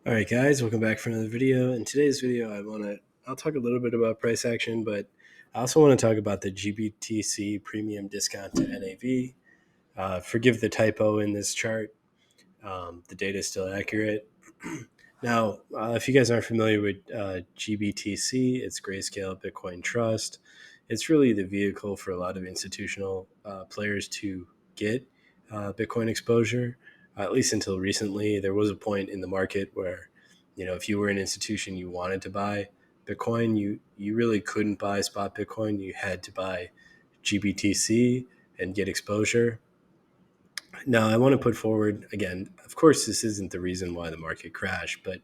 All right, guys, welcome back for another video. In today's video, I'll talk a little bit about price action, but I also want to talk about the GBTC premium discount to NAV. Forgive the typo in this chart. The data is still accurate. Now, if you guys aren't familiar with GBTC, it's Grayscale Bitcoin Trust. It's really the vehicle for a lot of institutional players to get Bitcoin exposure. At least until recently, there was a point in the market where, if you were an institution you wanted to buy Bitcoin, you really couldn't buy spot Bitcoin. You had to buy GBTC and get exposure. Now, I want to put forward again, of course, this isn't the reason why the market crashed, but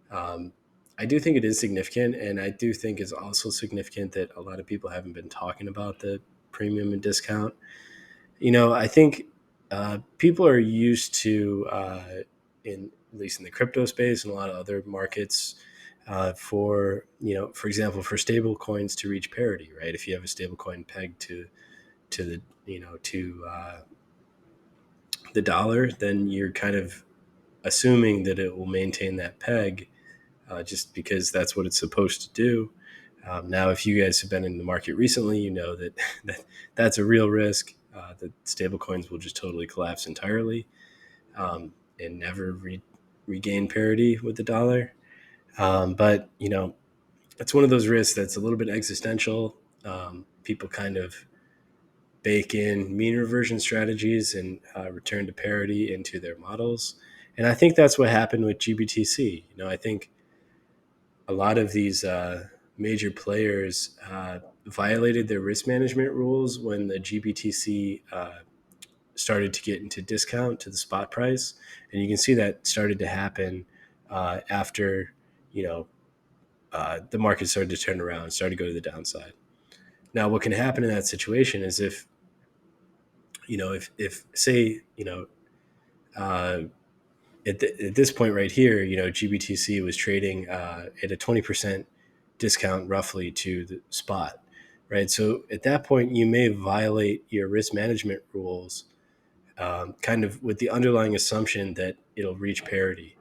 um, I do think it is significant. And I do think it's also significant that a lot of people haven't been talking about the premium and discount. I think people are used to, in at least in the crypto space and a lot of other markets, for example, for stable coins to reach parity, right? If you have a stable coin pegged to the, the dollar, then you're kind of assuming that it will maintain that peg just because that's what it's supposed to do. Now, if you guys have been in the market recently, you know that, that's a real risk. That stable coins will just totally collapse entirely and never regain parity with the dollar. But it's one of those risks that's a little bit existential. People kind of bake in mean reversion strategies and return to parity into their models. And I think that's what happened with GBTC. I think a lot of these major players violated their risk management rules when the GBTC started to get into discount to the spot price. And you can see that started to happen after, the market started to turn around, started to go to the downside. Now, what can happen in that situation is if say, uh, at this point right here, GBTC was trading at a 20% discount roughly to the spot, right? So at that point, you may violate your risk management rules, kind of with the underlying assumption that it'll reach parity.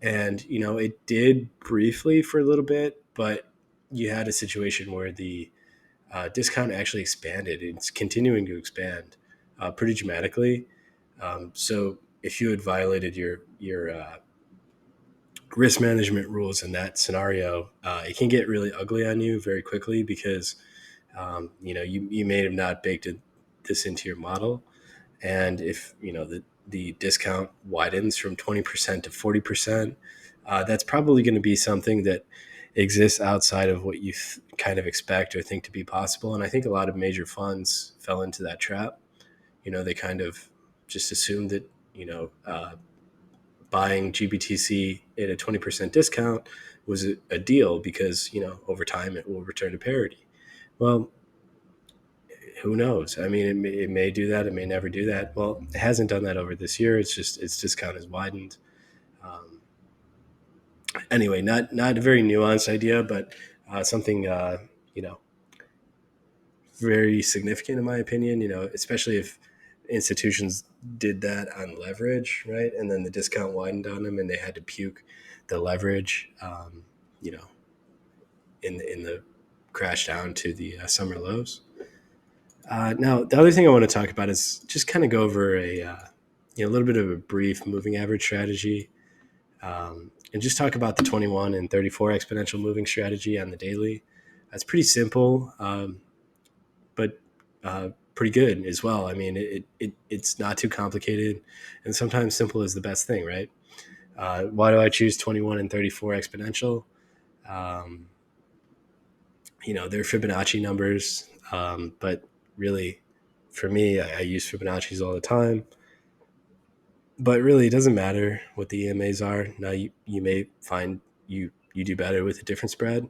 And, it did briefly for a little bit, but you had a situation where the discount actually expanded. It's continuing to expand pretty dramatically. So if you had violated your risk management rules in that scenario, it can get really ugly on you very quickly because you may have not baked this into your model, and if the discount widens from 20% to 40%, that's probably going to be something that exists outside of what you kind of expect or think to be possible. And I think a lot of major funds fell into that trap. They kind of just assumed that buying GBTC at a 20% discount was a deal because over time it will return to parity. Well, who knows? I mean, it may do that. It may never do that. Well, it hasn't done that over this year. It's just its discount has widened. Um, anyway, not a very nuanced idea, but something you know very significant in my opinion. Especially if institutions did that on leverage, right? And then the discount widened on them, and they had to puke the leverage. You know, in the crash down to the summer lows. Now, the other thing I want to talk about is just kind of go over a little bit of a brief moving average strategy, and just talk about the 21 and 34 exponential moving strategy on the daily. That's pretty simple, but pretty good as well. I mean, it's not too complicated, and sometimes simple is the best thing, right? Why do I choose 21 and 34 exponential? Um, they're Fibonacci numbers, but really, for me, I use Fibonacci's all the time. But really, it doesn't matter what the EMAs are. Now, you may find you do better with a different spread.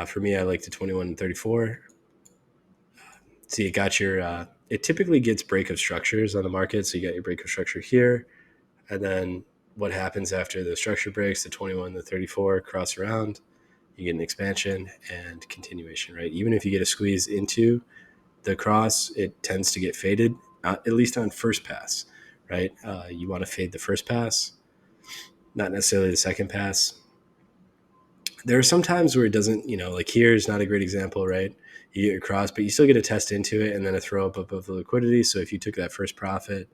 For me, I like the 21 and 34. See, it typically gets break of structures on the market. So you got your break of structure here, and then what happens after the structure breaks, the 21, the 34 cross around, you get an expansion and continuation, right? Even if you get a squeeze into the cross, it tends to get faded, at least on first pass, right? You want to fade the first pass. not necessarily the second pass. There are some times where it doesn't, like here is not a great example, right? You get your cross, but you still get a test into it and then a throw up above the liquidity. So if you took that first profit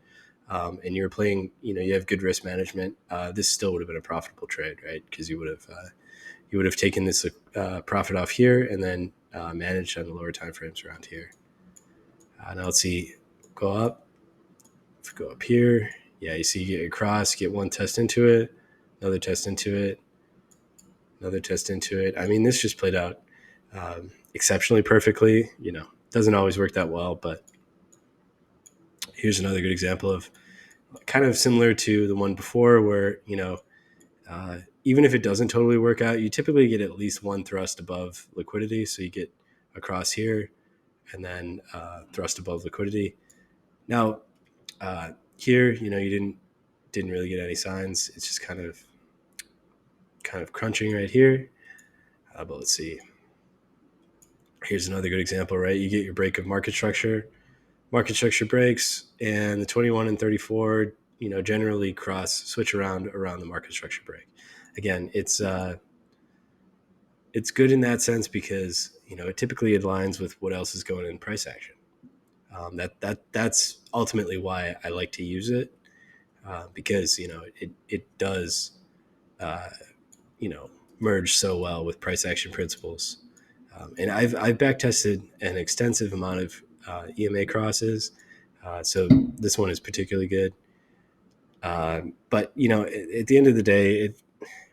and you're playing, you have good risk management, this still would have been a profitable trade, right? Because you would have taken this profit off here and then managed on the lower time frames around here. Now let's see, go up. If we go up here, yeah, you see you get your cross, get one test into it, another test into it, another test into it. I mean, this just played out exceptionally perfectly. Doesn't always work that well, but here's another good example of kind of similar to the one before where, even if it doesn't totally work out, you typically get at least one thrust above liquidity. So you get across here and then thrust above liquidity. Now, here, you didn't really get any signs. It's just kind of crunching right here. But let's see. Here's another good example, right? You get your break of market structure. Market structure breaks, and the 21 and 34, generally switch around the market structure break. Again, it's good in that sense because it typically aligns with what else is going in price action. That's ultimately why I like to use it because it does merge so well with price action principles. And I've back tested an extensive amount of EMA crosses, so this one is particularly good. But at the end of the day,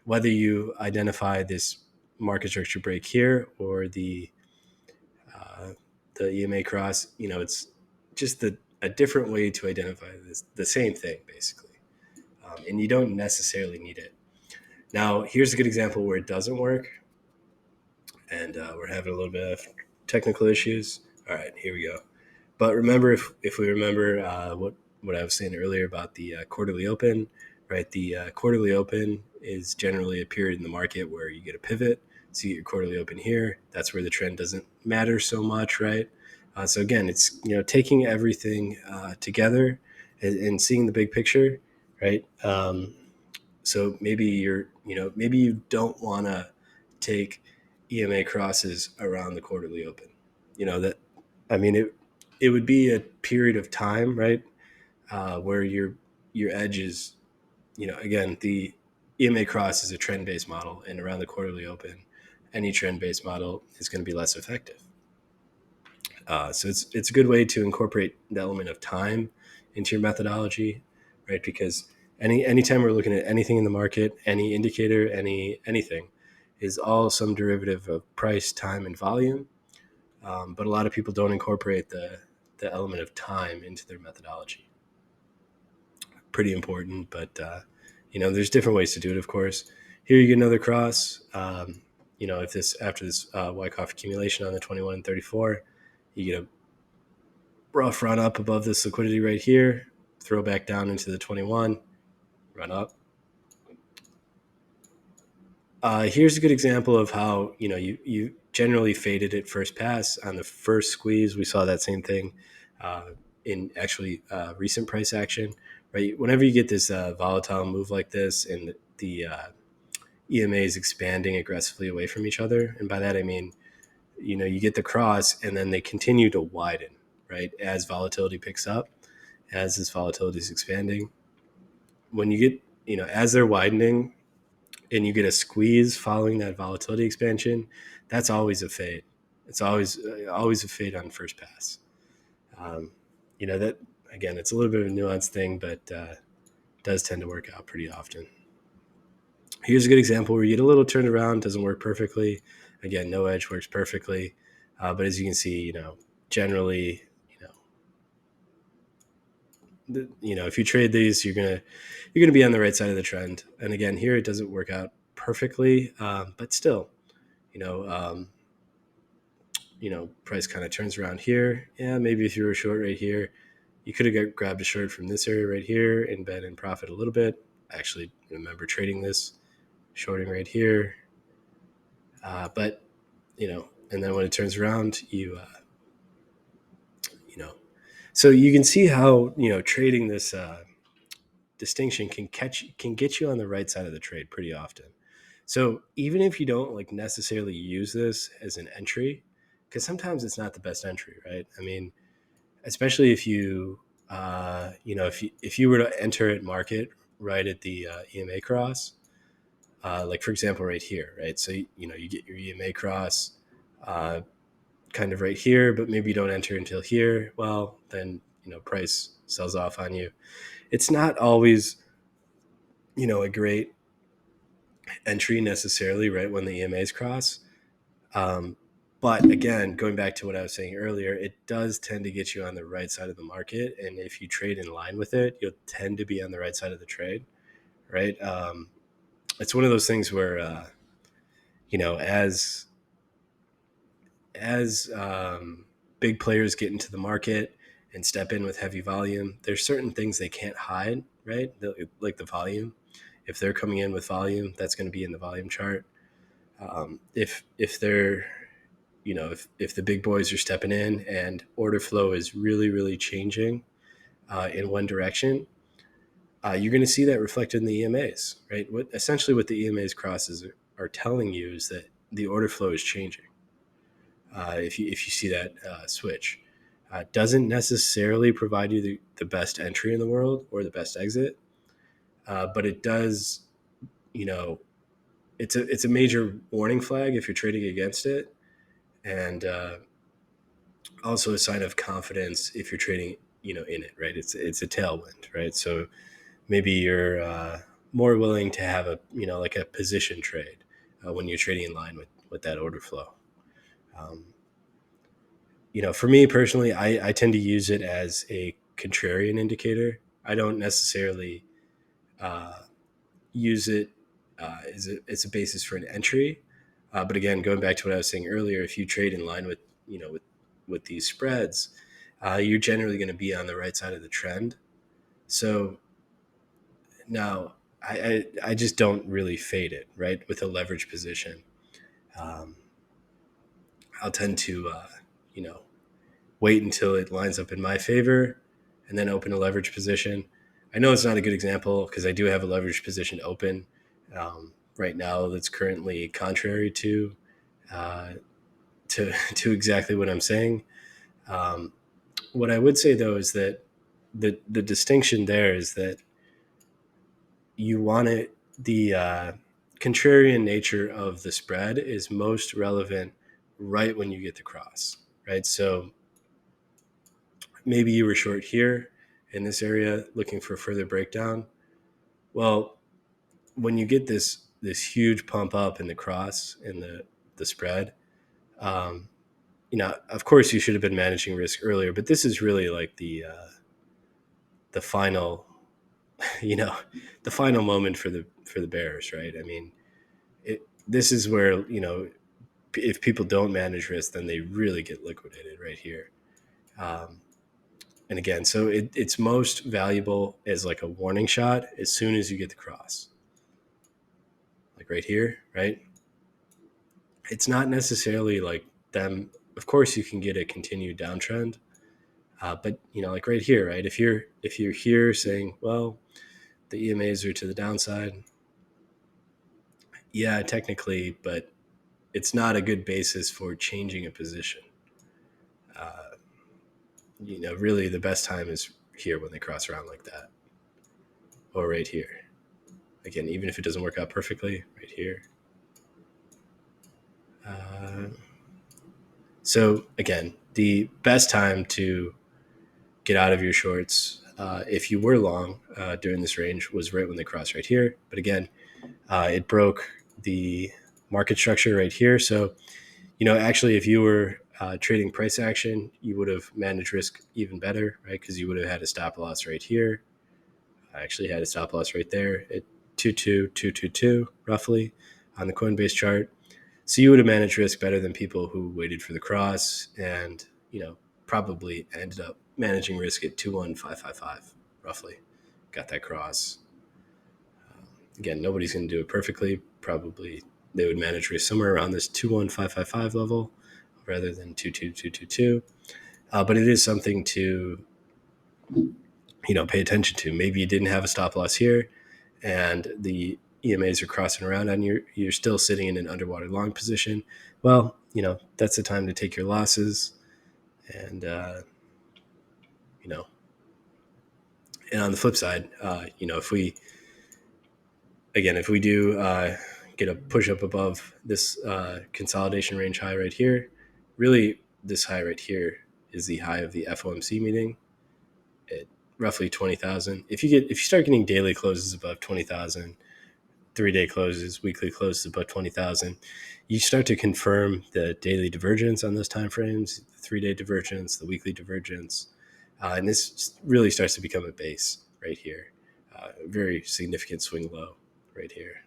whether you identify this market structure break here or the EMA cross, it's just a different way to identify the same thing basically, and you don't necessarily need it. Now, here's a good example where it doesn't work, and we're having a little bit of technical issues. All right, here we go. But remember, if we remember what I was saying earlier about the quarterly open, right? The quarterly open is generally a period in the market where you get a pivot. So you get your quarterly open here. That's where the trend doesn't matter so much, right? So again, it's taking everything together and seeing the big picture, right? So maybe maybe you don't want to take EMA crosses around the quarterly open. That, I mean, it would be a period of time, right, where your edge is, again, the EMA cross is a trend-based model, and around the quarterly open, any trend-based model is going to be less effective. So it's a good way to incorporate the element of time into your methodology, right? Because anytime we're looking at anything in the market, any indicator, anything, is all some derivative of price, time, and volume. But a lot of people don't incorporate the element of time into their methodology. Pretty important, but there's different ways to do it. Of course, here you get another cross. If after this Wyckoff accumulation on the 21 and 34, you get a rough run up above this liquidity right here, throw back down into the 21, run up. Here's a good example of how you generally faded it first pass. On the first squeeze, we saw that same thing in actually recent price action, right? Whenever you get this volatile move like this and the EMA is expanding aggressively away from each other, and by that I mean you get the cross and then they continue to widen, right, as volatility picks up, as this volatility is expanding. When you get as they're widening and you get a squeeze following that volatility expansion, that's always a fade. It's always a fade on first pass. That, again, it's a little bit of a nuanced thing, but does tend to work out pretty often. Here's a good example where you get a little turned around, doesn't work perfectly. Again, no edge works perfectly, but as you can see, generally, if you trade these, you're gonna be on the right side of the trend. And again, here it doesn't work out perfectly, but still, price kind of turns around here. Yeah, maybe if you were short right here, you could have grabbed a short from this area right here and been in profit a little bit. I actually remember trading this, shorting right here, but and then when it turns around, so you can see how trading this distinction can get you on the right side of the trade pretty often. So even if you don't like necessarily use this as an entry, because sometimes it's not the best entry, right? I mean, especially if you if you were to enter at market right at the EMA cross, like for example right here, right? So you get your EMA cross uh, kind of right here, but maybe you don't enter until here. Well, then price sells off on you. It's not always a great entry necessarily right when the EMAs cross. Um, but again, going back to what I was saying earlier, it does tend to get you on the right side of the market. And if you trade in line with it, you'll tend to be on the right side of the trade, right? It's one of those things where, as big players get into the market and step in with heavy volume, there's certain things they can't hide, right? Like the volume. If they're coming in with volume, that's going to be in the volume chart. If they're if the big boys are stepping in and order flow is really, really changing in one direction, you're going to see that reflected in the EMAs, right? What the EMAs crosses are telling you is that the order flow is changing. If you see that switch, doesn't necessarily provide you the best entry in the world or the best exit, but it does. It's a major warning flag if you're trading against it, and also a sign of confidence if you're trading in it, right? It's a tailwind, right? So maybe you're more willing to have a like a position trade when you're trading in line with that order flow. um, for me personally, I tend to use it as a contrarian indicator. I don't necessarily uh, use it as a basis for an entry. But again, going back to what I was saying earlier, if you trade in line with with these spreads, you're generally going to be on the right side of the trend. So now I just don't really fade it, right? With a leverage position, um, I'll tend to you know wait until it lines up in my favor and then open a leverage position. I know it's not a good example because I do have a leverage position open right now that's currently contrary uh, to exactly what I'm saying. Um, what I would say though is that the distinction there is that you want it the contrarian nature of the spread is most relevant right when you get the cross, right? So maybe you were short here in this area looking for further breakdown. Well, when you get this huge pump up in the cross in the spread, um, of course you should have been managing risk earlier, but this is really like the final, you know, the final moment for the bears, right? I mean, this is where if people don't manage risk, then they really get liquidated right here. Um, and again, so it's most valuable as like a warning shot as soon as you get the cross, like right here, right? It's not necessarily like them. Of course, you can get a continued downtrend, but like right here, right? If you're here saying, well, the EMAs are to the downside, yeah, technically, but it's not a good basis for changing a position. Uh, really, the best time is here when they cross around like that, or right here. Again, even if it doesn't work out perfectly, right here. Uh, so again, the best time to get out of your shorts, if you were long during this range, was right when they crossed right here. But again, it broke the market structure right here. So, actually, if you were trading price action, you would have managed risk even better, right? Because you would have had a stop loss right here. I actually had a stop loss right there at 22222 roughly on the Coinbase chart. So you would have managed risk better than people who waited for the cross and, probably ended up managing risk at 21555 roughly. Got that cross. Again, nobody's going to do it perfectly. Probably they would manage risk somewhere around this 21555 level rather than 22222. But it is something to pay attention to. Maybe you didn't have a stop loss here, and the EMAs are crossing around on you. You're still sitting in an underwater long position. Well, that's the time to take your losses, and you know. And on the flip side, if we do get a push up above this consolidation range high right here, really this high right here is the high of the FOMC meeting at roughly 20,000. If you start getting daily closes above 20,000, 3-day closes, weekly closes above 20,000, you start to confirm the daily divergence on those time frames, the 3-day divergence, the weekly divergence, and this really starts to become a base right here, a very significant swing low right here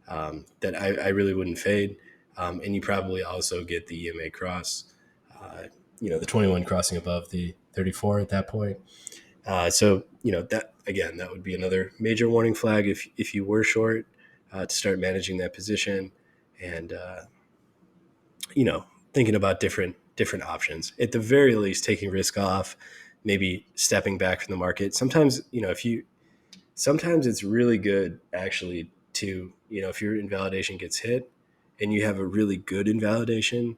that I really wouldn't fade. And you probably also get the EMA cross, the 21 crossing above the 34 at that point. So that again, that would be another major warning flag if you were short, to start managing that position, and thinking about different options. At the very least, taking risk off, maybe stepping back from the market. Sometimes sometimes it's really good actually to if your invalidation gets hit and you have a really good invalidation,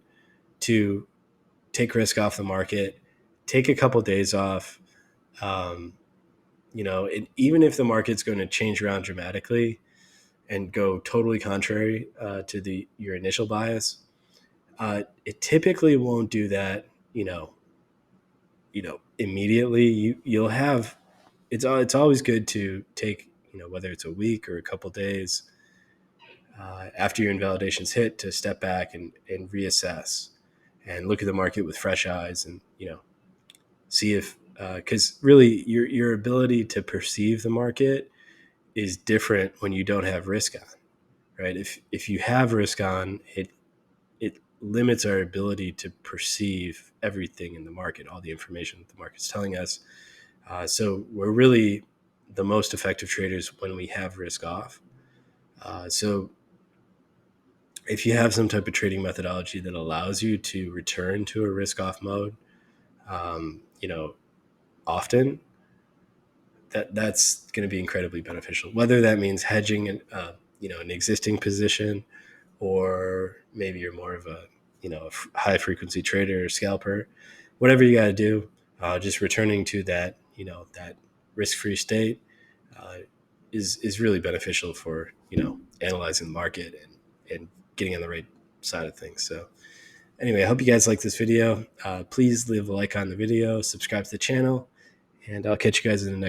to take risk off the market, take a couple of days off. Even if the market's going to change around dramatically and go totally contrary to your initial bias, it typically won't do that. Immediately. You'll have. It's always good to take whether it's a week or a couple of days after your invalidation's hit, to step back and reassess and look at the market with fresh eyes, and see if because really your ability to perceive the market is different when you don't have risk on, right? If you have risk on, it limits our ability to perceive everything in the market, all the information that the market's telling us. So we're really the most effective traders when we have risk off. So if you have some type of trading methodology that allows you to return to a risk off mode, often, that's going to be incredibly beneficial. Whether that means hedging an existing position, or maybe you're more of a high frequency trader or scalper, whatever you got to do, just returning to that that risk free state is really beneficial for analyzing the market and getting on the right side of things. So anyway, I hope you guys like this video. Please leave a like on the video, subscribe to the channel, and I'll catch you guys in the next